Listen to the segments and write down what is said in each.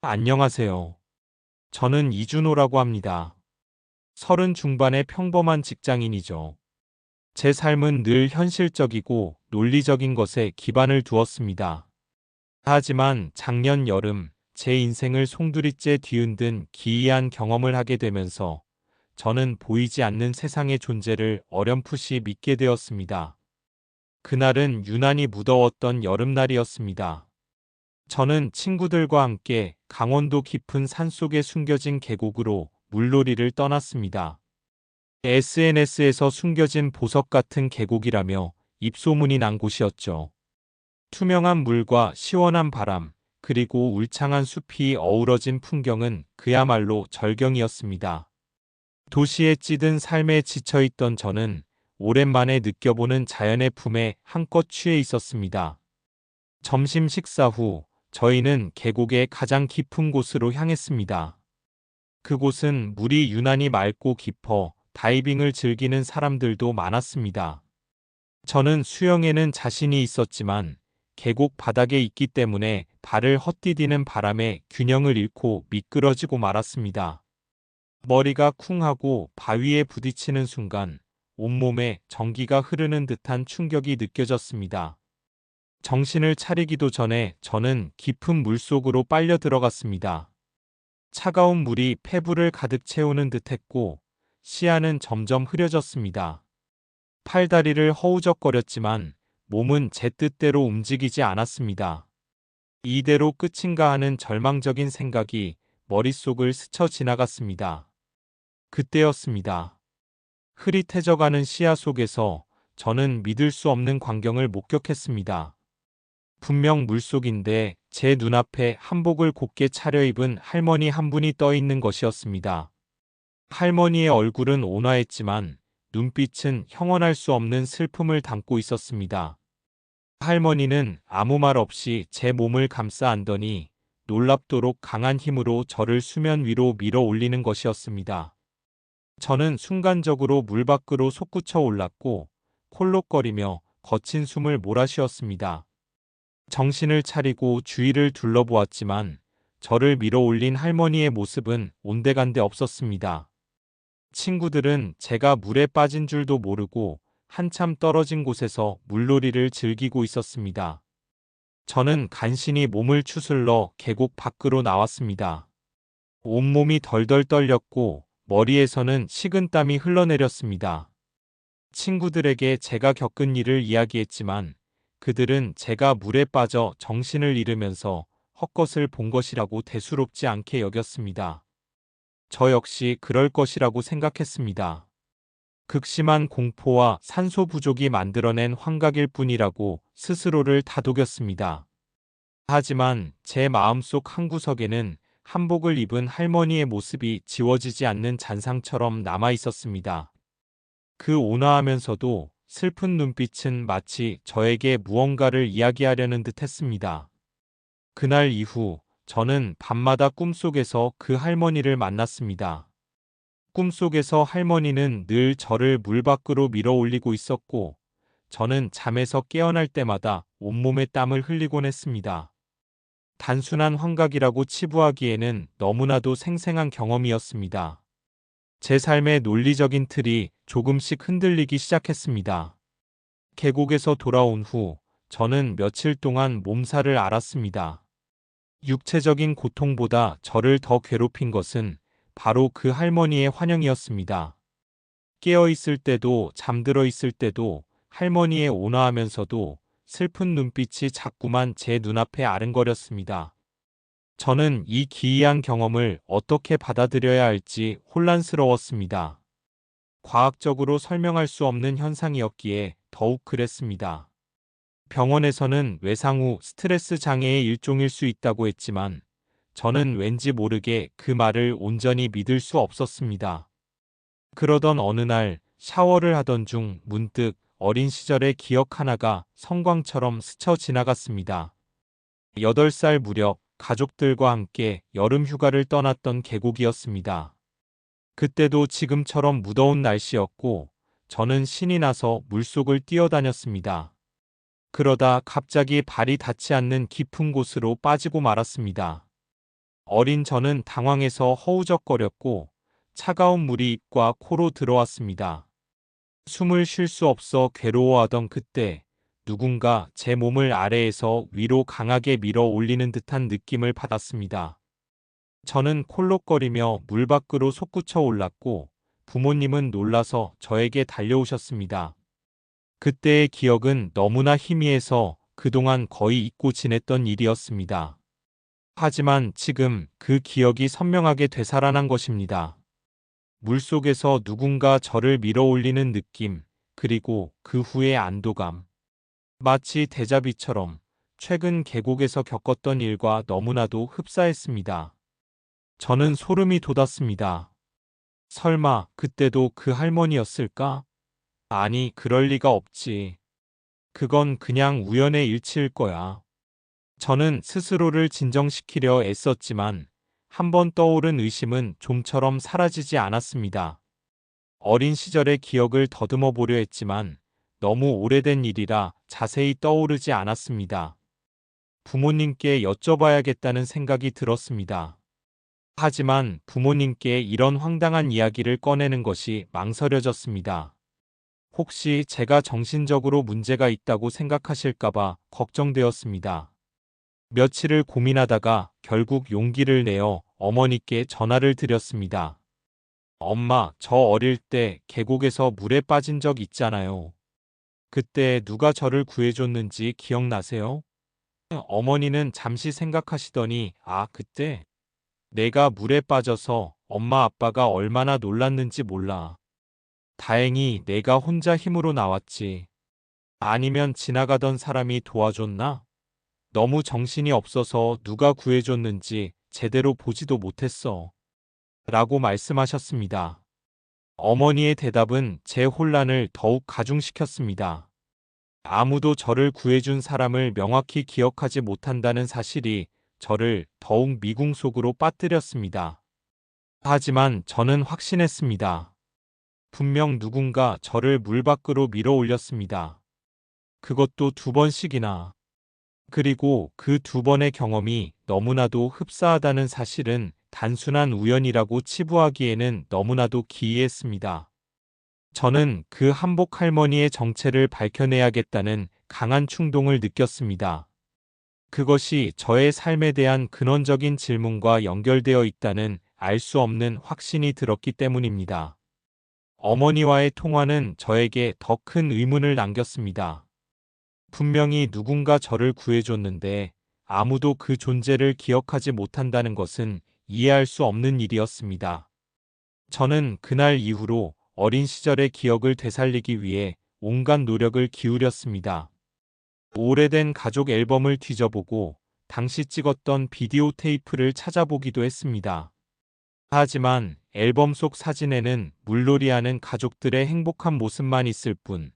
안녕하세요. 저는 이준호라고 합니다. 30 중반의 평범한 직장인이죠. 제 삶은 늘 현실적이고 논리적인 것에 기반을 두었습니다. 하지만 작년 여름 제 인생을 송두리째 뒤흔든 기이한 경험을 하게 되면서 저는 보이지 않는 세상의 존재를 어렴풋이 믿게 되었습니다. 그날은 유난히 무더웠던 여름날이었습니다. 저는 친구들과 함께 강원도 깊은 산속에 숨겨진 계곡으로 물놀이를 떠났습니다. SNS에서 숨겨진 보석 같은 계곡이라며 입소문이 난 곳이었죠. 투명한 물과 시원한 바람, 그리고 울창한 숲이 어우러진 풍경은 그야말로 절경이었습니다. 도시에 찌든 삶에 지쳐있던 저는 오랜만에 느껴보는 자연의 품에 한껏 취해 있었습니다. 점심 식사 후 저희는 계곡의 가장 깊은 곳으로 향했습니다. 그곳은 물이 유난히 맑고 깊어 다이빙을 즐기는 사람들도 많았습니다. 저는 수영에는 자신이 있었지만 계곡 바닥에 있기 때문에 발을 헛디디는 바람에 균형을 잃고 미끄러지고 말았습니다. 머리가 쿵하고 바위에 부딪히는 순간 온몸에 전기가 흐르는 듯한 충격이 느껴졌습니다. 정신을 차리기도 전에 저는 깊은 물속으로 빨려 들어갔습니다. 차가운 물이 폐부를 가득 채우는 듯했고 시야는 점점 흐려졌습니다. 팔다리를 허우적거렸지만 몸은 제 뜻대로 움직이지 않았습니다. 이대로 끝인가 하는 절망적인 생각이 머릿속을 스쳐 지나갔습니다. 그때였습니다. 흐릿해져가는 시야 속에서 저는 믿을 수 없는 광경을 목격했습니다. 분명 물속인데 제 눈앞에 한복을 곱게 차려입은 할머니 한 분이 떠 있는 것이었습니다. 할머니의 얼굴은 온화했지만 눈빛은 형언할 수 없는 슬픔을 담고 있었습니다. 할머니는 아무 말 없이 제 몸을 감싸 안더니 놀랍도록 강한 힘으로 저를 수면 위로 밀어 올리는 것이었습니다. 저는 순간적으로 물 밖으로 솟구쳐 올랐고 콜록거리며 거친 숨을 몰아쉬었습니다. 정신을 차리고 주위를 둘러보았지만 저를 밀어올린 할머니의 모습은 온데간데 없었습니다. 친구들은 제가 물에 빠진 줄도 모르고 한참 떨어진 곳에서 물놀이를 즐기고 있었습니다. 저는 간신히 몸을 추슬러 계곡 밖으로 나왔습니다. 온몸이 덜덜 떨렸고 머리에서는 식은땀이 흘러내렸습니다. 친구들에게 제가 겪은 일을 이야기했지만 그들은 제가 물에 빠져 정신을 잃으면서 헛것을 본 것이라고 대수롭지 않게 여겼습니다. 저 역시 그럴 것이라고 생각했습니다. 극심한 공포와 산소 부족이 만들어낸 환각일 뿐이라고 스스로를 다독였습니다. 하지만 제 마음속 한구석에는 한복을 입은 할머니의 모습이 지워지지 않는 잔상처럼 남아 있었습니다. 그 온화하면서도 슬픈 눈빛은 마치 저에게 무언가를 이야기하려는 듯 했습니다. 그날 이후 저는 밤마다 꿈속에서 그 할머니를 만났습니다. 꿈속에서 할머니는 늘 저를 물 밖으로 밀어 올리고 있었고, 저는 잠에서 깨어날 때마다 온몸에 땀을 흘리곤 했습니다. 단순한 환각이라고 치부하기에는 너무나도 생생한 경험이었습니다. 제 삶의 논리적인 틀이 조금씩 흔들리기 시작했습니다. 계곡에서 돌아온 후 저는 며칠 동안 몸살을 앓았습니다. 육체적인 고통보다 저를 더 괴롭힌 것은 바로 그 할머니의 환영이었습니다. 깨어 있을 때도 잠들어 있을 때도 할머니의 온화하면서도 슬픈 눈빛이 자꾸만 제 눈앞에 아른거렸습니다. 저는 이 기이한 경험을 어떻게 받아들여야 할지 혼란스러웠습니다. 과학적으로 설명할 수 없는 현상이었기에 더욱 그랬습니다. 병원에서는 외상 후 스트레스 장애의 일종일 수 있다고 했지만 저는 왠지 모르게 그 말을 온전히 믿을 수 없었습니다. 그러던 어느 날 샤워를 하던 중 문득 어린 시절의 기억 하나가 성광처럼 스쳐 지나갔습니다. 8살 무렵 가족들과 함께 여름 휴가를 떠났던 계곡이었습니다. 그때도 지금처럼 무더운 날씨였고 저는 신이 나서 물속을 뛰어다녔습니다. 그러다 갑자기 발이 닿지 않는 깊은 곳으로 빠지고 말았습니다. 어린 저는 당황해서 허우적거렸고 차가운 물이 입과 코로 들어왔습니다. 숨을 쉴 수 없어 괴로워하던 그때 누군가 제 몸을 아래에서 위로 강하게 밀어 올리는 듯한 느낌을 받았습니다. 저는 콜록거리며 물 밖으로 솟구쳐 올랐고 부모님은 놀라서 저에게 달려오셨습니다. 그때의 기억은 너무나 희미해서 그동안 거의 잊고 지냈던 일이었습니다. 하지만 지금 그 기억이 선명하게 되살아난 것입니다. 물속에서 누군가 저를 밀어 올리는 느낌, 그리고 그 후의 안도감. 마치 데자비처럼 최근 계곡에서 겪었던 일과 너무나도 흡사했습니다. 저는 소름이 돋았습니다. 설마 그때도 그 할머니였을까? 아니, 그럴 리가 없지. 그건 그냥 우연의 일치일 거야. 저는 스스로를 진정시키려 애썼지만 한 번 떠오른 의심은 좀처럼 사라지지 않았습니다. 어린 시절의 기억을 더듬어 보려 했지만 너무 오래된 일이라 자세히 떠오르지 않았습니다. 부모님께 여쭤봐야겠다는 생각이 들었습니다. 하지만 부모님께 이런 황당한 이야기를 꺼내는 것이 망설여졌습니다. 혹시 제가 정신적으로 문제가 있다고 생각하실까봐 걱정되었습니다. 며칠을 고민하다가 결국 용기를 내어 어머니께 전화를 드렸습니다. 엄마, 저 어릴 때 계곡에서 물에 빠진 적 있잖아요. 그때 누가 저를 구해줬는지 기억나세요? 어머니는 잠시 생각하시더니, 아, 그때 내가 물에 빠져서 엄마 아빠가 얼마나 놀랐는지 몰라. 다행히 내가 혼자 힘으로 나왔지. 아니면 지나가던 사람이 도와줬나? 너무 정신이 없어서 누가 구해줬는지 제대로 보지도 못했어. 라고 말씀하셨습니다. 어머니의 대답은 제 혼란을 더욱 가중시켰습니다. 아무도 저를 구해준 사람을 명확히 기억하지 못한다는 사실이 저를 더욱 미궁 속으로 빠뜨렸습니다. 하지만 저는 확신했습니다. 분명 누군가 저를 물 밖으로 밀어 올렸습니다. 그것도 2번씩이나. 그리고 그 2번의 경험이 너무나도 흡사하다는 사실은 단순한 우연이라고 치부하기에는 너무나도 기이했습니다. 저는 그 한복 할머니의 정체를 밝혀내야겠다는 강한 충동을 느꼈습니다. 그것이 저의 삶에 대한 근원적인 질문과 연결되어 있다는 알 수 없는 확신이 들었기 때문입니다. 어머니와의 통화는 저에게 더 큰 의문을 남겼습니다. 분명히 누군가 저를 구해줬는데 아무도 그 존재를 기억하지 못한다는 것은 이해할 수 없는 일이었습니다. 저는 그날 이후로 어린 시절의 기억을 되살리기 위해 온갖 노력을 기울였습니다. 오래된 가족 앨범을 뒤져보고 당시 찍었던 비디오 테이프를 찾아보기도 했습니다. 하지만 앨범 속 사진에는 물놀이하는 가족들의 행복한 모습만 있을 뿐,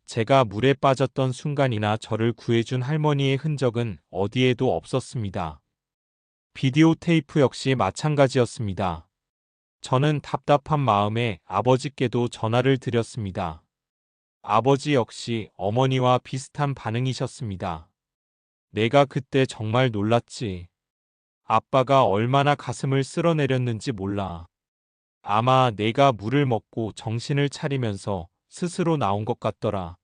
제가 물에 빠졌던 순간이나 저를 구해준 할머니의 흔적은 어디에도 없었습니다. 비디오 테이프 역시 마찬가지였습니다. 저는 답답한 마음에 아버지께도 전화를 드렸습니다. 아버지 역시 어머니와 비슷한 반응이셨습니다. 내가 그때 정말 놀랐지. 아빠가 얼마나 가슴을 쓸어내렸는지 몰라. 아마 내가 물을 먹고 정신을 차리면서 스스로 나온 것 같더라.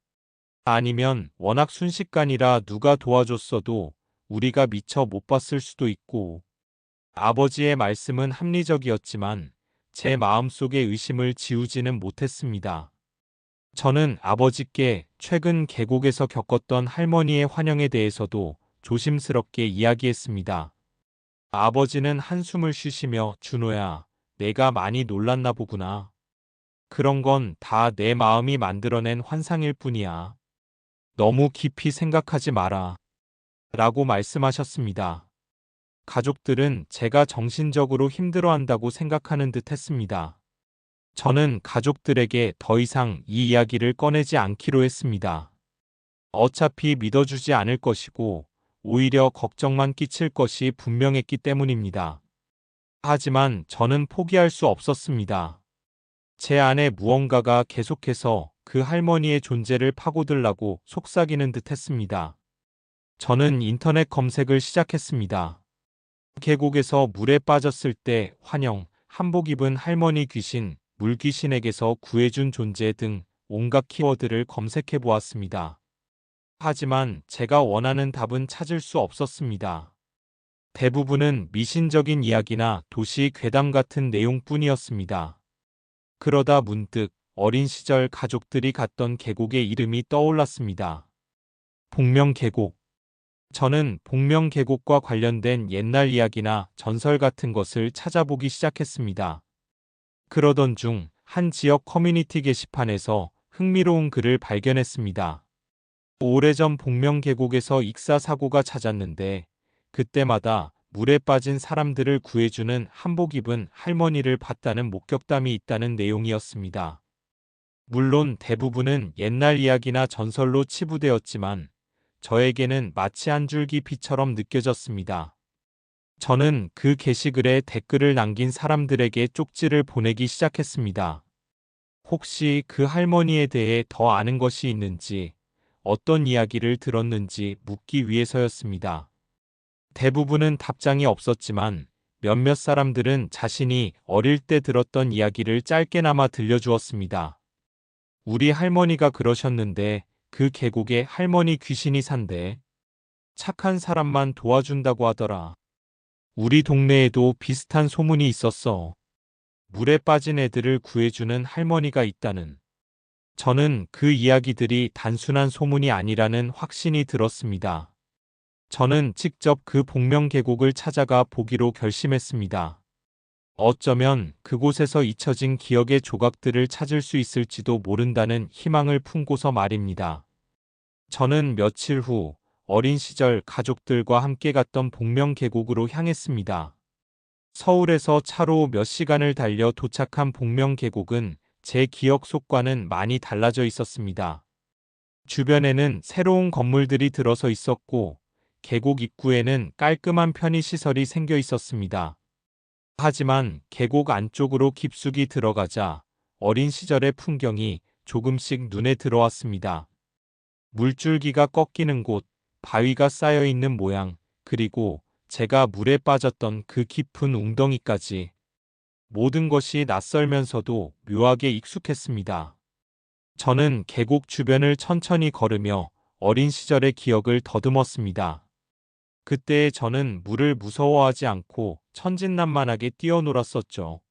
아니면 워낙 순식간이라 누가 도와줬어도 우리가 미처 못 봤을 수도 있고. 아버지의 말씀은 합리적이었지만 제 마음속의 의심을 지우지는 못했습니다. 저는 아버지께 최근 계곡에서 겪었던 할머니의 환영에 대해서도 조심스럽게 이야기했습니다. 아버지는 한숨을 쉬시며 준호야, 내가 많이 놀랐나 보구나. 그런 건 다 내 마음이 만들어낸 환상일 뿐이야. 너무 깊이 생각하지 마라. 라고 말씀하셨습니다. 가족들은 제가 정신적으로 힘들어한다고 생각하는 듯 했습니다. 저는 가족들에게 더 이상 이 이야기를 꺼내지 않기로 했습니다. 어차피 믿어주지 않을 것이고 오히려 걱정만 끼칠 것이 분명했기 때문입니다. 하지만 저는 포기할 수 없었습니다. 제 안에 무언가가 계속해서 그 할머니의 존재를 파고들라고 속삭이는 듯 했습니다. 저는 인터넷 검색을 시작했습니다. 계곡에서 물에 빠졌을 때 환영, 한복 입은 할머니 귀신, 물귀신에게서 구해준 존재 등 온갖 키워드를 검색해 보았습니다. 하지만 제가 원하는 답은 찾을 수 없었습니다. 대부분은 미신적인 이야기나 도시 괴담 같은 내용뿐이었습니다. 그러다 문득 어린 시절 가족들이 갔던 계곡의 이름이 떠올랐습니다. 복명계곡. 저는 복명계곡과 관련된 옛날 이야기나 전설 같은 것을 찾아보기 시작했습니다. 그러던 중 한 지역 커뮤니티 게시판에서 흥미로운 글을 발견했습니다. 오래전 복명계곡에서 익사 사고가 잦았는데 그때마다 물에 빠진 사람들을 구해주는 한복 입은 할머니를 봤다는 목격담이 있다는 내용이었습니다. 물론 대부분은 옛날 이야기나 전설로 치부되었지만 저에게는 마치 한 줄기 빛처럼 느껴졌습니다. 저는 그 게시글에 댓글을 남긴 사람들에게 쪽지를 보내기 시작했습니다. 혹시 그 할머니에 대해 더 아는 것이 있는지, 어떤 이야기를 들었는지 묻기 위해서였습니다. 대부분은 답장이 없었지만 몇몇 사람들은 자신이 어릴 때 들었던 이야기를 짧게나마 들려주었습니다. 우리 할머니가 그러셨는데 그 계곡에 할머니 귀신이 산대. 착한 사람만 도와준다고 하더라. 우리 동네에도 비슷한 소문이 있었어. 물에 빠진 애들을 구해주는 할머니가 있다는. 저는 그 이야기들이 단순한 소문이 아니라는 확신이 들었습니다. 저는 직접 그 복명계곡을 찾아가 보기로 결심했습니다. 어쩌면 그곳에서 잊혀진 기억의 조각들을 찾을 수 있을지도 모른다는 희망을 품고서 말입니다. 저는 며칠 후 어린 시절 가족들과 함께 갔던 복명계곡으로 향했습니다. 서울에서 차로 몇 시간을 달려 도착한 복명계곡은 제 기억 속과는 많이 달라져 있었습니다. 주변에는 새로운 건물들이 들어서 있었고 계곡 입구에는 깔끔한 편의시설이 생겨 있었습니다. 하지만 계곡 안쪽으로 깊숙이 들어가자 어린 시절의 풍경이 조금씩 눈에 들어왔습니다. 물줄기가 꺾이는 곳, 바위가 쌓여 있는 모양, 그리고 제가 물에 빠졌던 그 깊은 웅덩이까지 모든 것이 낯설면서도 묘하게 익숙했습니다. 저는 계곡 주변을 천천히 걸으며 어린 시절의 기억을 더듬었습니다. 그때의 저는 물을 무서워하지 않고 천진난만하게 뛰어놀았었죠.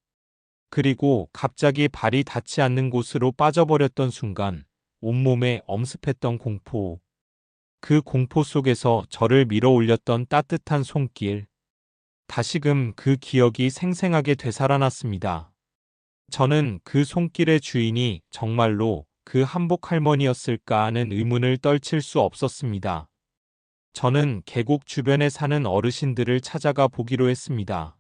그리고 갑자기 발이 닿지 않는 곳으로 빠져버렸던 순간 온몸에 엄습했던 공포. 그 공포 속에서 저를 밀어 올렸던 따뜻한 손길. 다시금 그 기억이 생생하게 되살아났습니다. 저는 그 손길의 주인이 정말로 그 한복 할머니였을까 하는 의문을 떨칠 수 없었습니다. 저는 계곡 주변에 사는 어르신들을 찾아가 보기로 했습니다.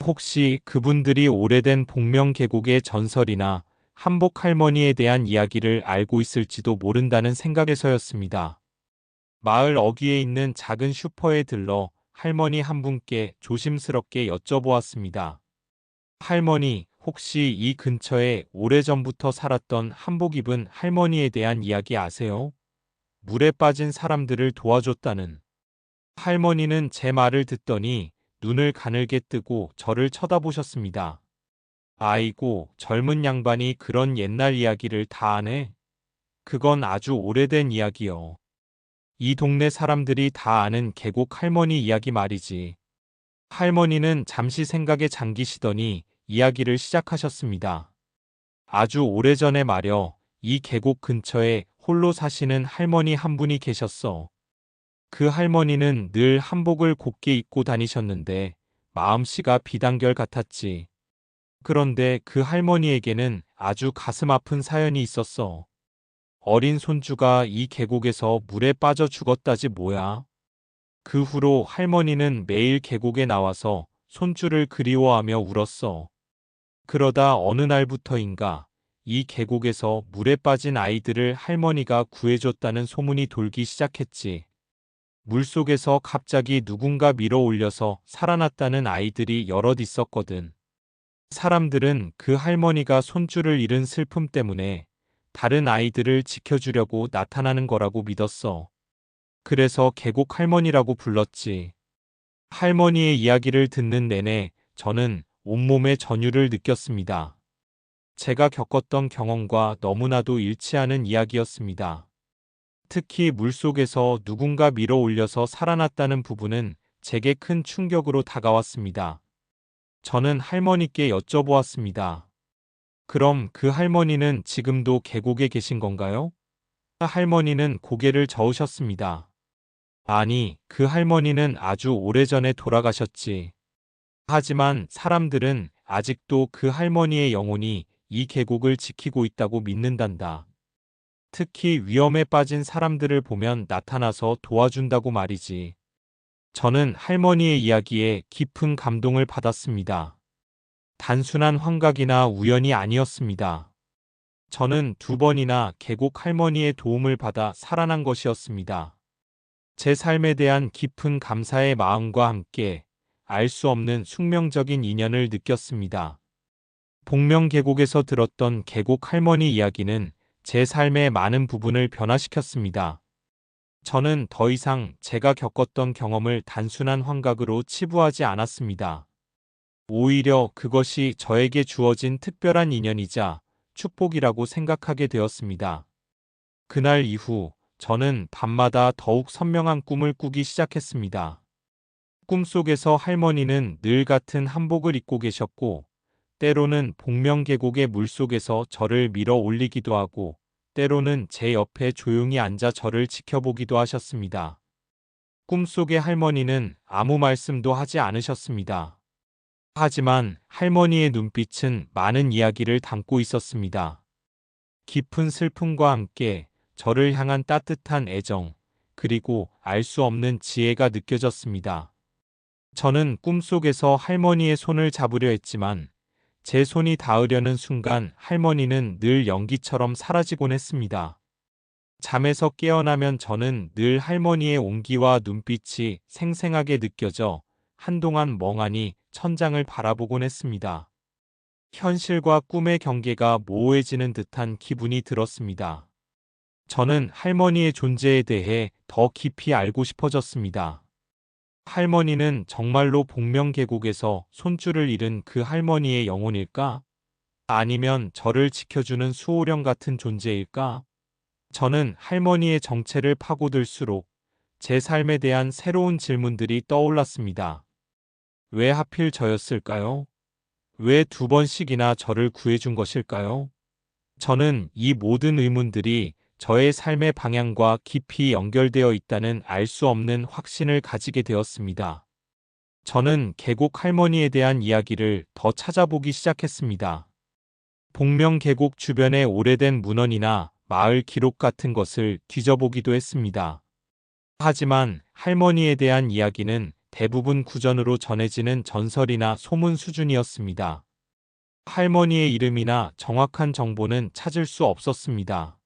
혹시 그분들이 오래된 복명계곡의 전설이나 한복 할머니에 대한 이야기를 알고 있을지도 모른다는 생각에서였습니다. 마을 어귀에 있는 작은 슈퍼에 들러 할머니 한 분께 조심스럽게 여쭤보았습니다. 할머니, 혹시 이 근처에 오래전부터 살았던 한복 입은 할머니에 대한 이야기 아세요? 물에 빠진 사람들을 도와줬다는. 할머니는 제 말을 듣더니 눈을 가늘게 뜨고 저를 쳐다보셨습니다. 아이고, 젊은 양반이 그런 옛날 이야기를 다 아네. 그건 아주 오래된 이야기요. 이 동네 사람들이 다 아는 계곡 할머니 이야기 말이지. 할머니는 잠시 생각에 잠기시더니 이야기를 시작하셨습니다. 아주 오래전에 말여 이 계곡 근처에 홀로 사시는 할머니 한 분이 계셨어. 그 할머니는 늘 한복을 곱게 입고 다니셨는데 마음씨가 비단결 같았지. 그런데 그 할머니에게는 아주 가슴 아픈 사연이 있었어. 어린 손주가 이 계곡에서 물에 빠져 죽었다지 뭐야. 그 후로 할머니는 매일 계곡에 나와서 손주를 그리워하며 울었어. 그러다 어느 날부터인가 이 계곡에서 물에 빠진 아이들을 할머니가 구해줬다는 소문이 돌기 시작했지. 물속에서 갑자기 누군가 밀어 올려서 살아났다는 아이들이 여럿 있었거든. 사람들은 그 할머니가 손주를 잃은 슬픔 때문에 다른 아이들을 지켜주려고 나타나는 거라고 믿었어. 그래서 계곡 할머니라고 불렀지. 할머니의 이야기를 듣는 내내 저는 온몸에 전율을 느꼈습니다. 제가 겪었던 경험과 너무나도 일치하는 이야기였습니다. 특히 물속에서 누군가 밀어 올려서 살아났다는 부분은 제게 큰 충격으로 다가왔습니다. 저는 할머니께 여쭤보았습니다. 그럼 그 할머니는 지금도 계곡에 계신 건가요? 할머니는 고개를 저으셨습니다. 아니, 그 할머니는 아주 오래전에 돌아가셨지. 하지만 사람들은 아직도 그 할머니의 영혼이 이 계곡을 지키고 있다고 믿는단다. 특히 위험에 빠진 사람들을 보면 나타나서 도와준다고 말이지. 저는 할머니의 이야기에 깊은 감동을 받았습니다. 단순한 환각이나 우연이 아니었습니다. 저는 2번이나 계곡 할머니의 도움을 받아 살아난 것이었습니다. 제 삶에 대한 깊은 감사의 마음과 함께 알 수 없는 숙명적인 인연을 느꼈습니다. 복명계곡에서 들었던 계곡 할머니 이야기는 제 삶의 많은 부분을 변화시켰습니다. 저는 더 이상 제가 겪었던 경험을 단순한 환각으로 치부하지 않았습니다. 오히려 그것이 저에게 주어진 특별한 인연이자 축복이라고 생각하게 되었습니다. 그날 이후 저는 밤마다 더욱 선명한 꿈을 꾸기 시작했습니다. 꿈속에서 할머니는 늘 같은 한복을 입고 계셨고, 때로는 복명계곡의 물속에서 저를 밀어 올리기도 하고, 때로는 제 옆에 조용히 앉아 저를 지켜보기도 하셨습니다. 꿈속의 할머니는 아무 말씀도 하지 않으셨습니다. 하지만 할머니의 눈빛은 많은 이야기를 담고 있었습니다. 깊은 슬픔과 함께 저를 향한 따뜻한 애정, 그리고 알 수 없는 지혜가 느껴졌습니다. 저는 꿈속에서 할머니의 손을 잡으려 했지만 제 손이 닿으려는 순간 할머니는 늘 연기처럼 사라지곤 했습니다. 잠에서 깨어나면 저는 늘 할머니의 온기와 눈빛이 생생하게 느껴져 한동안 멍하니 천장을 바라보곤 했습니다. 현실과 꿈의 경계가 모호해지는 듯한 기분이 들었습니다. 저는 할머니의 존재에 대해 더 깊이 알고 싶어졌습니다. 할머니는 정말로 복명계곡에서 손줄을 잃은 그 할머니의 영혼일까? 아니면 저를 지켜주는 수호령 같은 존재일까? 저는 할머니의 정체를 파고들수록 제 삶에 대한 새로운 질문들이 떠올랐습니다. 왜 하필 저였을까요? 왜 2번씩이나 저를 구해준 것일까요? 저는 이 모든 의문들이 저의 삶의 방향과 깊이 연결되어 있다는 알 수 없는 확신을 가지게 되었습니다. 저는 계곡 할머니에 대한 이야기를 더 찾아보기 시작했습니다. 복명계곡 주변의 오래된 문헌이나 마을 기록 같은 것을 뒤져보기도 했습니다. 하지만 할머니에 대한 이야기는 대부분 구전으로 전해지는 전설이나 소문 수준이었습니다. 할머니의 이름이나 정확한 정보는 찾을 수 없었습니다.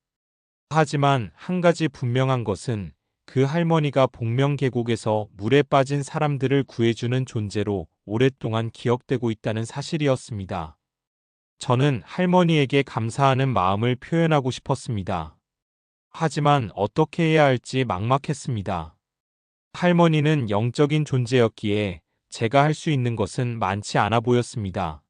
하지만 한 가지 분명한 것은 그 할머니가 복명계곡에서 물에 빠진 사람들을 구해주는 존재로 오랫동안 기억되고 있다는 사실이었습니다. 저는 할머니에게 감사하는 마음을 표현하고 싶었습니다. 하지만 어떻게 해야 할지 막막했습니다. 할머니는 영적인 존재였기에 제가 할 수 있는 것은 많지 않아 보였습니다.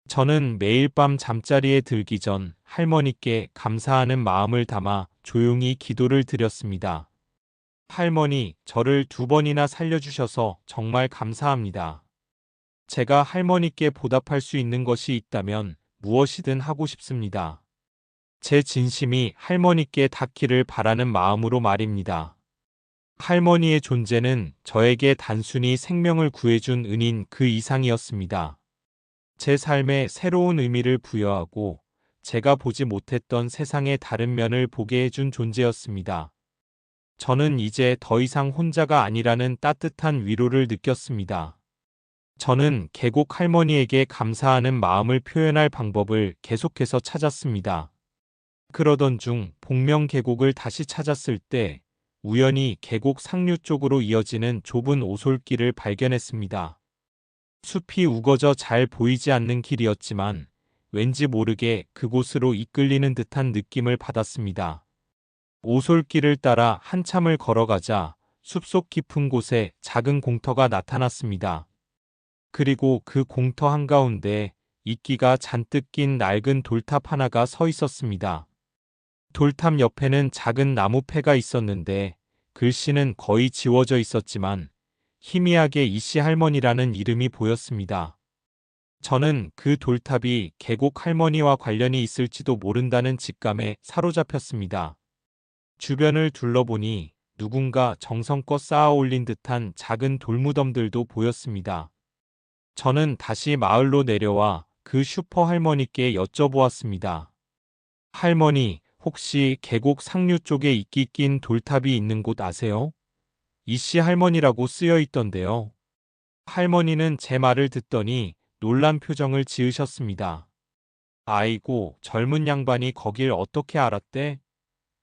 저는 매일 밤 잠자리에 들기 전 할머니께 감사하는 마음을 담아 조용히 기도를 드렸습니다. 할머니, 저를 2번이나 살려주셔서 정말 감사합니다. 제가 할머니께 보답할 수 있는 것이 있다면 무엇이든 하고 싶습니다. 제 진심이 할머니께 닿기를 바라는 마음으로 말입니다. 할머니의 존재는 저에게 단순히 생명을 구해준 은인 그 이상이었습니다. 제 삶에 새로운 의미를 부여하고 제가 보지 못했던 세상의 다른 면을 보게 해준 존재였습니다. 저는 이제 더 이상 혼자가 아니라는 따뜻한 위로를 느꼈습니다. 저는 계곡 할머니에게 감사하는 마음을 표현할 방법을 계속해서 찾았습니다. 그러던 중 복명계곡을 다시 찾았을 때 우연히 계곡 상류 쪽으로 이어지는 좁은 오솔길을 발견했습니다. 숲이 우거져 잘 보이지 않는 길이었지만 왠지 모르게 그곳으로 이끌리는 듯한 느낌을 받았습니다. 오솔길을 따라 한참을 걸어가자 숲속 깊은 곳에 작은 공터가 나타났습니다. 그리고 그 공터 한가운데 이끼가 잔뜩 낀 낡은 돌탑 하나가 서 있었습니다. 돌탑 옆에는 작은 나무패가 있었는데 글씨는 거의 지워져 있었지만 희미하게 이씨 할머니라는 이름이 보였습니다. 저는 그 돌탑이 계곡 할머니와 관련이 있을지도 모른다는 직감에 사로잡혔습니다. 주변을 둘러보니 누군가 정성껏 쌓아 올린 듯한 작은 돌무덤들도 보였습니다. 저는 다시 마을로 내려와 그 슈퍼 할머니께 여쭤보았습니다. 할머니, 혹시 계곡 상류 쪽에 이끼 낀 돌탑이 있는 곳 아세요? 이씨 할머니라고 쓰여 있던데요. 할머니는 제 말을 듣더니 놀란 표정을 지으셨습니다. 아이고, 젊은 양반이 거길 어떻게 알았대?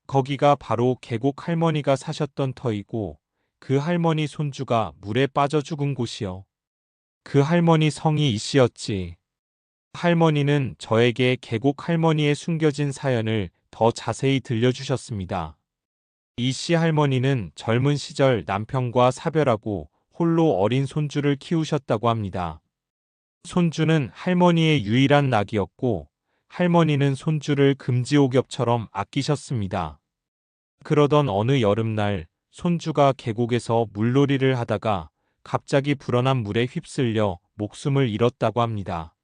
거기가 바로 계곡 할머니가 사셨던 터이고 그 할머니 손주가 물에 빠져 죽은 곳이요. 그 할머니 성이 이씨였지. 할머니는 저에게 계곡 할머니의 숨겨진 사연을 더 자세히 들려주셨습니다. 이씨 할머니는 젊은 시절 남편과 사별하고 홀로 어린 손주를 키우셨다고 합니다. 손주는 할머니의 유일한 낙이었고 할머니는 손주를 금지옥엽처럼 아끼셨습니다. 그러던 어느 여름날 손주가 계곡에서 물놀이를 하다가 갑자기 불어난 물에 휩쓸려 목숨을 잃었다고 합니다.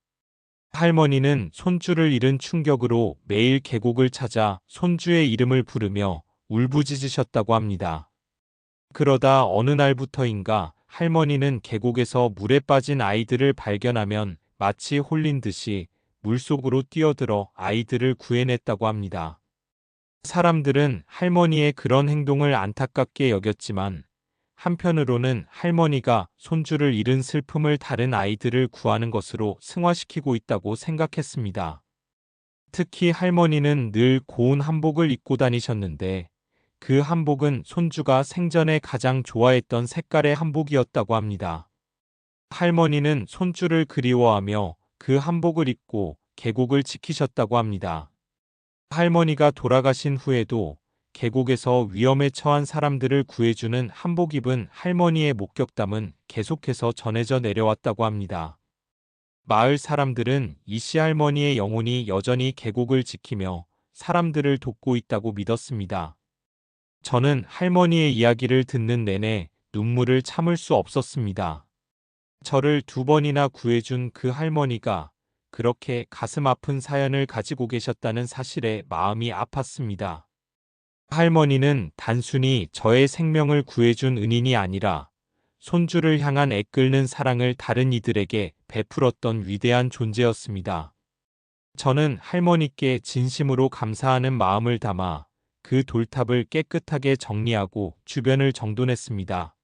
할머니는 손주를 잃은 충격으로 매일 계곡을 찾아 손주의 이름을 부르며 울부짖으셨다고 합니다. 그러다 어느 날부터인가 할머니는 계곡에서 물에 빠진 아이들을 발견하면 마치 홀린 듯이 물속으로 뛰어들어 아이들을 구해냈다고 합니다. 사람들은 할머니의 그런 행동을 안타깝게 여겼지만 한편으로는 할머니가 손주를 잃은 슬픔을 다른 아이들을 구하는 것으로 승화시키고 있다고 생각했습니다. 특히 할머니는 늘 고운 한복을 입고 다니셨는데 그 한복은 손주가 생전에 가장 좋아했던 색깔의 한복이었다고 합니다. 할머니는 손주를 그리워하며 그 한복을 입고 계곡을 지키셨다고 합니다. 할머니가 돌아가신 후에도 계곡에서 위험에 처한 사람들을 구해주는 한복 입은 할머니의 목격담은 계속해서 전해져 내려왔다고 합니다. 마을 사람들은 이씨 할머니의 영혼이 여전히 계곡을 지키며 사람들을 돕고 있다고 믿었습니다. 저는 할머니의 이야기를 듣는 내내 눈물을 참을 수 없었습니다. 저를 2번이나 구해준 그 할머니가 그렇게 가슴 아픈 사연을 가지고 계셨다는 사실에 마음이 아팠습니다. 할머니는 단순히 저의 생명을 구해준 은인이 아니라 손주를 향한 애끓는 사랑을 다른 이들에게 베풀었던 위대한 존재였습니다. 저는 할머니께 진심으로 감사하는 마음을 담아 그 돌탑을 깨끗하게 정리하고 주변을 정돈했습니다.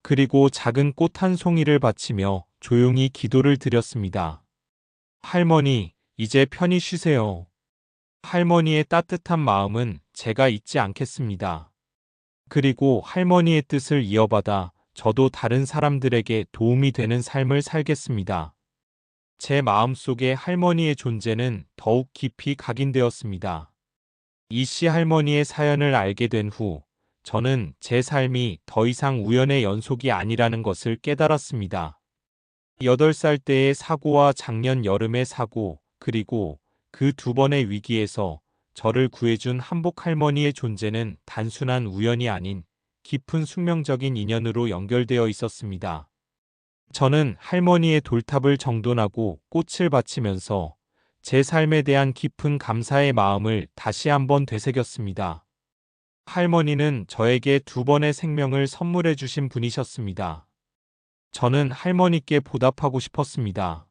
그리고 작은 꽃 한 송이를 바치며 조용히 기도를 드렸습니다. 할머니, 이제 편히 쉬세요. 할머니의 따뜻한 마음은 제가 잊지 않겠습니다. 그리고 할머니의 뜻을 이어받아 저도 다른 사람들에게 도움이 되는 삶을 살겠습니다. 제 마음속에 할머니의 존재는 더욱 깊이 각인되었습니다. 이씨 할머니의 사연을 알게 된 후, 저는 제 삶이 더 이상 우연의 연속이 아니라는 것을 깨달았습니다. 8살 때의 사고와 작년 여름의 사고, 그리고 그 2번의 위기에서 저를 구해준 한복 할머니의 존재는 단순한 우연이 아닌 깊은 숙명적인 인연으로 연결되어 있었습니다. 저는 할머니의 돌탑을 정돈하고 꽃을 바치면서 제 삶에 대한 깊은 감사의 마음을 다시 한번 되새겼습니다. 할머니는 저에게 2번의 생명을 선물해 주신 분이셨습니다. 저는 할머니께 보답하고 싶었습니다.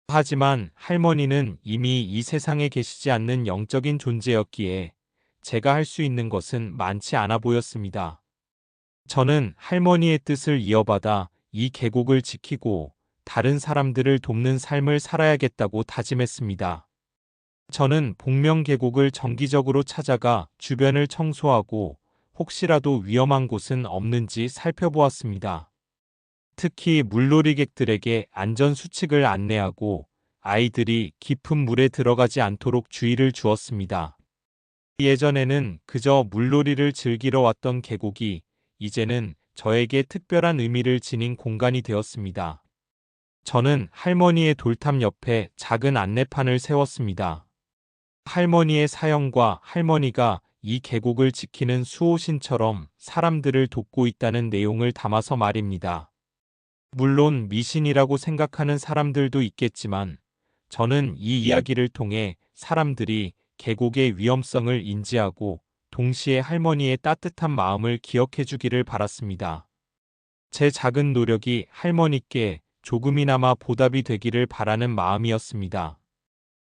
하지만 할머니는 이미 이 세상에 계시지 않는 영적인 존재였기에 제가 할 수 있는 것은 많지 않아 보였습니다. 저는 할머니의 뜻을 이어받아 이 계곡을 지키고 다른 사람들을 돕는 삶을 살아야겠다고 다짐했습니다. 저는 복명 계곡을 정기적으로 찾아가 주변을 청소하고 혹시라도 위험한 곳은 없는지 살펴보았습니다. 특히 물놀이객들에게 안전 수칙을 안내하고 아이들이 깊은 물에 들어가지 않도록 주의를 주었습니다. 예전에는 그저 물놀이를 즐기러 왔던 계곡이 이제는 저에게 특별한 의미를 지닌 공간이 되었습니다. 저는 할머니의 돌탑 옆에 작은 안내판을 세웠습니다. 할머니의 사연과 할머니가 이 계곡을 지키는 수호신처럼 사람들을 돕고 있다는 내용을 담아서 말입니다. 물론 미신이라고 생각하는 사람들도 있겠지만 저는 이 이야기를 통해 사람들이 계곡의 위험성을 인지하고 동시에 할머니의 따뜻한 마음을 기억해 주기를 바랐습니다. 제 작은 노력이 할머니께 조금이나마 보답이 되기를 바라는 마음이었습니다.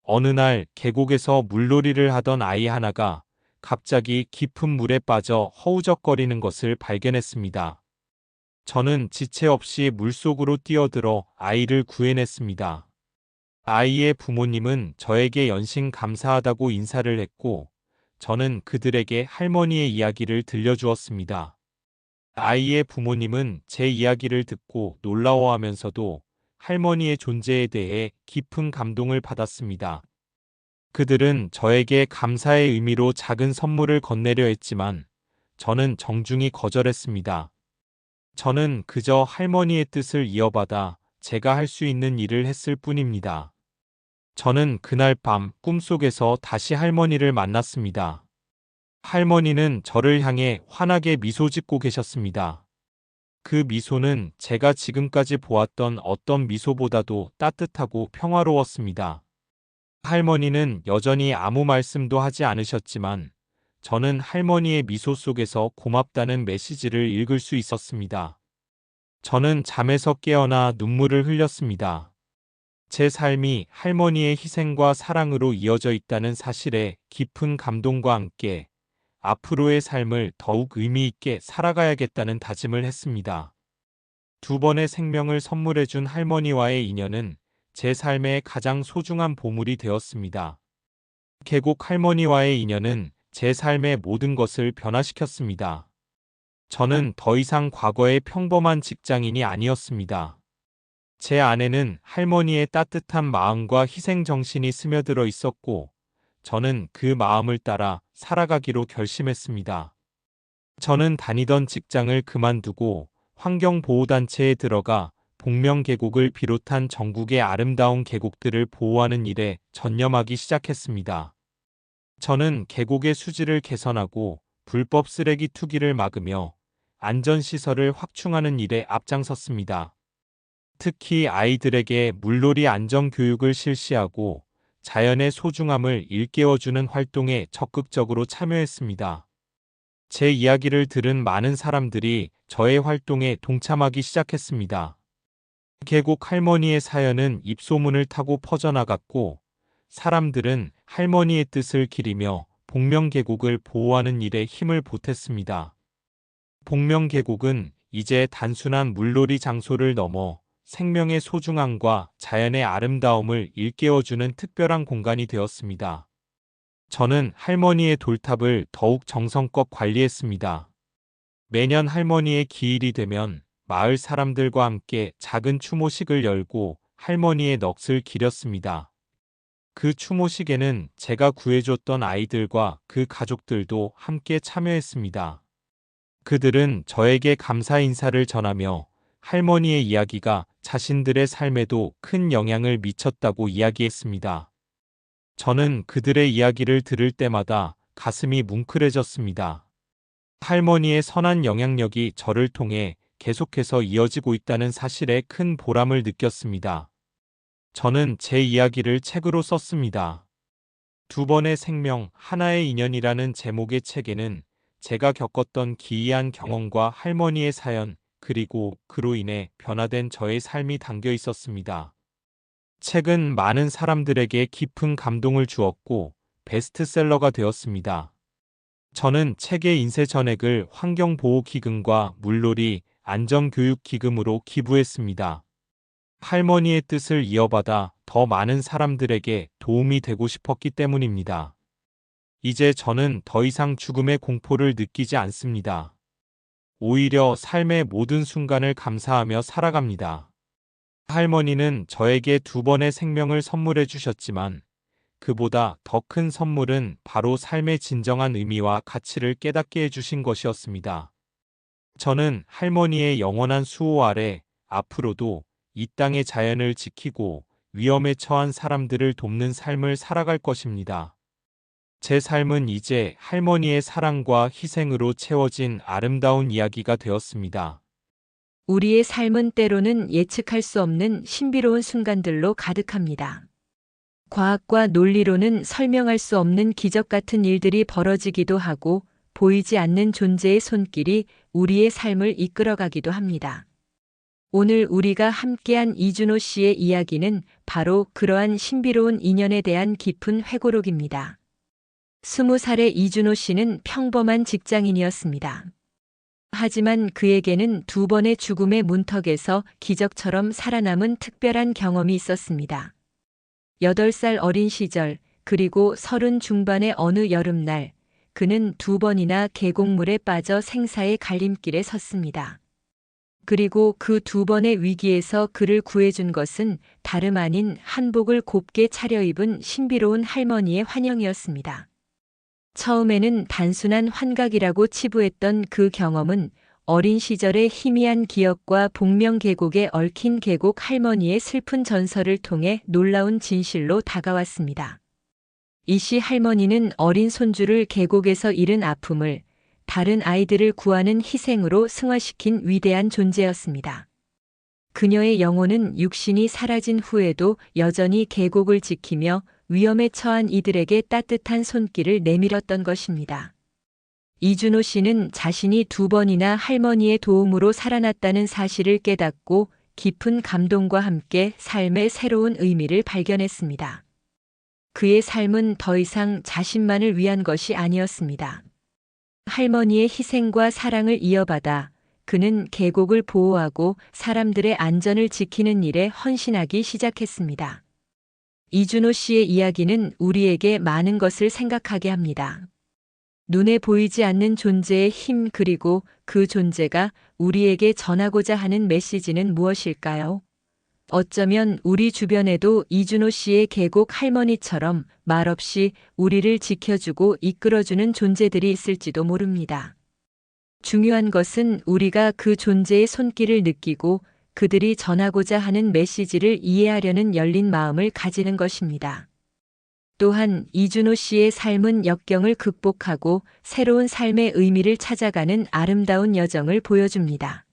어느 날 계곡에서 물놀이를 하던 아이 하나가 갑자기 깊은 물에 빠져 허우적거리는 것을 발견했습니다. 저는 지체 없이 물속으로 뛰어들어 아이를 구해냈습니다. 아이의 부모님은 저에게 연신 감사하다고 인사를 했고, 저는 그들에게 할머니의 이야기를 들려주었습니다. 아이의 부모님은 제 이야기를 듣고 놀라워하면서도 할머니의 존재에 대해 깊은 감동을 받았습니다. 그들은 저에게 감사의 의미로 작은 선물을 건네려 했지만 저는 정중히 거절했습니다. 저는 그저 할머니의 뜻을 이어받아 제가 할 수 있는 일을 했을 뿐입니다. 저는 그날 밤 꿈속에서 다시 할머니를 만났습니다. 할머니는 저를 향해 환하게 미소 짓고 계셨습니다. 그 미소는 제가 지금까지 보았던 어떤 미소보다도 따뜻하고 평화로웠습니다. 할머니는 여전히 아무 말씀도 하지 않으셨지만 저는 할머니의 미소 속에서 고맙다는 메시지를 읽을 수 있었습니다. 저는 잠에서 깨어나 눈물을 흘렸습니다. 제 삶이 할머니의 희생과 사랑으로 이어져 있다는 사실에 깊은 감동과 함께 앞으로의 삶을 더욱 의미 있게 살아가야겠다는 다짐을 했습니다. 두 번의 생명을 선물해준 할머니와의 인연은 제 삶의 가장 소중한 보물이 되었습니다. 계곡 할머니와의 인연은 제 삶의 모든 것을 변화시켰습니다. 저는 더 이상 과거의 평범한 직장인이 아니었습니다. 제 안에는 할머니의 따뜻한 마음과 희생정신이 스며들어 있었고, 저는 그 마음을 따라 살아가기로 결심했습니다. 저는 다니던 직장을 그만두고 환경보호단체에 들어가 복명계곡을 비롯한 전국의 아름다운 계곡들을 보호하는 일에 전념하기 시작했습니다. 저는 계곡의 수질을 개선하고 불법 쓰레기 투기를 막으며 안전시설을 확충하는 일에 앞장섰습니다. 특히 아이들에게 물놀이 안전교육을 실시하고 자연의 소중함을 일깨워주는 활동에 적극적으로 참여했습니다. 제 이야기를 들은 많은 사람들이 저의 활동에 동참하기 시작했습니다. 계곡 할머니의 사연은 입소문을 타고 퍼져나갔고, 사람들은 할머니의 뜻을 기리며 복명계곡을 보호하는 일에 힘을 보탰습니다. 복명계곡은 이제 단순한 물놀이 장소를 넘어 생명의 소중함과 자연의 아름다움을 일깨워주는 특별한 공간이 되었습니다. 저는 할머니의 돌탑을 더욱 정성껏 관리했습니다. 매년 할머니의 기일이 되면 마을 사람들과 함께 작은 추모식을 열고 할머니의 넋을 기렸습니다. 그 추모식에는 제가 구해줬던 아이들과 그 가족들도 함께 참여했습니다. 그들은 저에게 감사 인사를 전하며 할머니의 이야기가 자신들의 삶에도 큰 영향을 미쳤다고 이야기했습니다. 저는 그들의 이야기를 들을 때마다 가슴이 뭉클해졌습니다. 할머니의 선한 영향력이 저를 통해 계속해서 이어지고 있다는 사실에 큰 보람을 느꼈습니다. 저는 제 이야기를 책으로 썼습니다. 두 번의 생명, 하나의 인연이라는 제목의 책에는 제가 겪었던 기이한 경험과 할머니의 사연, 그리고 그로 인해 변화된 저의 삶이 담겨 있었습니다. 책은 많은 사람들에게 깊은 감동을 주었고 베스트셀러가 되었습니다. 저는 책의 인쇄 전액을 환경보호기금과 물놀이 안전교육기금으로 기부했습니다. 할머니의 뜻을 이어받아 더 많은 사람들에게 도움이 되고 싶었기 때문입니다. 이제 저는 더 이상 죽음의 공포를 느끼지 않습니다. 오히려 삶의 모든 순간을 감사하며 살아갑니다. 할머니는 저에게 두 번의 생명을 선물해 주셨지만 그보다 더 큰 선물은 바로 삶의 진정한 의미와 가치를 깨닫게 해주신 것이었습니다. 저는 할머니의 영원한 수호 아래 앞으로도 이 땅의 자연을 지키고 위험에 처한 사람들을 돕는 삶을 살아갈 것입니다. 제 삶은 이제 할머니의 사랑과 희생으로 채워진 아름다운 이야기가 되었습니다. 우리의 삶은 때로는 예측할 수 없는 신비로운 순간들로 가득합니다. 과학과 논리로는 설명할 수 없는 기적 같은 일들이 벌어지기도 하고 보이지 않는 존재의 손길이 우리의 삶을 이끌어가기도 합니다. 오늘 우리가 함께한 이준호 씨의 이야기는 바로 그러한 신비로운 인연에 대한 깊은 회고록입니다. 20살의 이준호 씨는 평범한 직장인이었습니다. 하지만 그에게는 2번의 죽음의 문턱에서 기적처럼 살아남은 특별한 경험이 있었습니다. 8살 어린 시절, 그리고 30 중반의 어느 여름날, 그는 2번이나 계곡물에 빠져 생사의 갈림길에 섰습니다. 그리고 그 2번의 위기에서 그를 구해준 것은 다름 아닌 한복을 곱게 차려입은 신비로운 할머니의 환영이었습니다. 처음에는 단순한 환각이라고 치부했던 그 경험은 어린 시절의 희미한 기억과 복명 계곡에 얽힌 계곡 할머니의 슬픈 전설을 통해 놀라운 진실로 다가왔습니다. 이 시 할머니는 어린 손주를 계곡에서 잃은 아픔을 다른 아이들을 구하는 희생으로 승화시킨 위대한 존재였습니다. 그녀의 영혼은 육신이 사라진 후에도 여전히 계곡을 지키며 위험에 처한 이들에게 따뜻한 손길을 내밀었던 것입니다. 이준호 씨는 자신이 2번이나 할머니의 도움으로 살아났다는 사실을 깨닫고 깊은 감동과 함께 삶의 새로운 의미를 발견했습니다. 그의 삶은 더 이상 자신만을 위한 것이 아니었습니다. 할머니의 희생과 사랑을 이어받아 그는 계곡을 보호하고 사람들의 안전을 지키는 일에 헌신하기 시작했습니다. 이준호 씨의 이야기는 우리에게 많은 것을 생각하게 합니다. 눈에 보이지 않는 존재의 힘, 그리고 그 존재가 우리에게 전하고자 하는 메시지는 무엇일까요? 어쩌면 우리 주변에도 이준호 씨의 계곡 할머니처럼 말없이 우리를 지켜주고 이끌어주는 존재들이 있을지도 모릅니다. 중요한 것은 우리가 그 존재의 손길을 느끼고 그들이 전하고자 하는 메시지를 이해하려는 열린 마음을 가지는 것입니다. 또한 이준호 씨의 삶은 역경을 극복하고 새로운 삶의 의미를 찾아가는 아름다운 여정을 보여줍니다.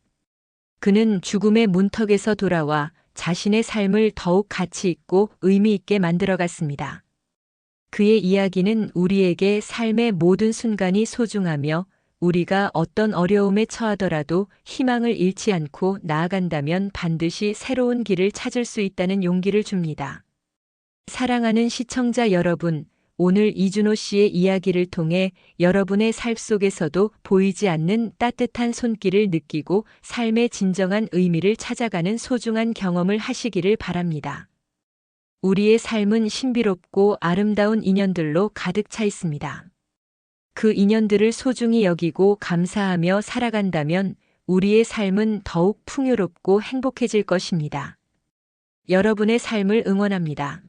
그는 죽음의 문턱에서 돌아와 자신의 삶을 더욱 가치 있고 의미 있게 만들어갔습니다. 그의 이야기는 우리에게 삶의 모든 순간이 소중하며 우리가 어떤 어려움에 처하더라도 희망을 잃지 않고 나아간다면 반드시 새로운 길을 찾을 수 있다는 용기를 줍니다. 사랑하는 시청자 여러분, 오늘 이준호 씨의 이야기를 통해 여러분의 삶 속에서도 보이지 않는 따뜻한 손길을 느끼고 삶의 진정한 의미를 찾아가는 소중한 경험을 하시기를 바랍니다. 우리의 삶은 신비롭고 아름다운 인연들로 가득 차 있습니다. 그 인연들을 소중히 여기고 감사하며 살아간다면 우리의 삶은 더욱 풍요롭고 행복해질 것입니다. 여러분의 삶을 응원합니다.